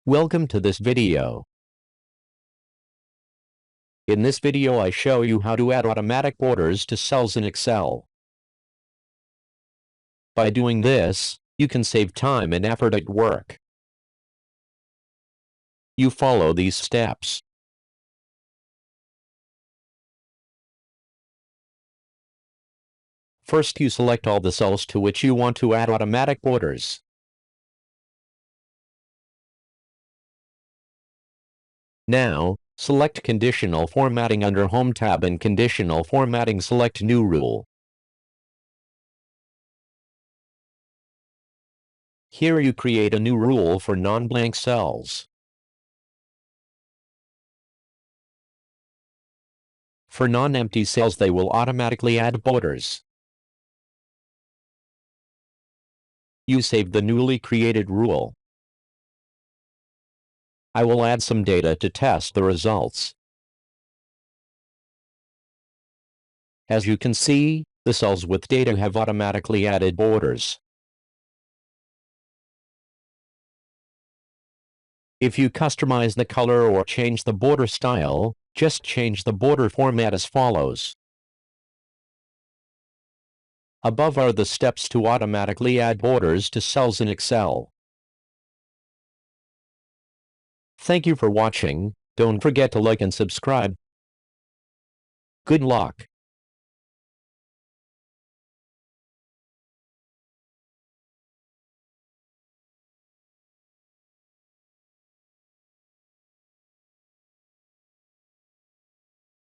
Welcome to this video. In this video I show you how to add automatic borders to cells in Excel. By doing this, you can save time and effort at work. You follow these steps. First, you select all the cells to which you want to add automatic borders. Now, select Conditional Formatting under Home tab and Conditional Formatting select New Rule. Here you create a new rule for non-blank cells. For non-empty cells they will automatically add borders. You save the newly created rule. I will add some data to test the results. As you can see, the cells with data have automatically added borders. If you customize the color or change the border style, just change the border format as follows. Above are the steps to automatically add borders to cells in Excel. Thank you for watching. Don't forget to like and subscribe. Good luck.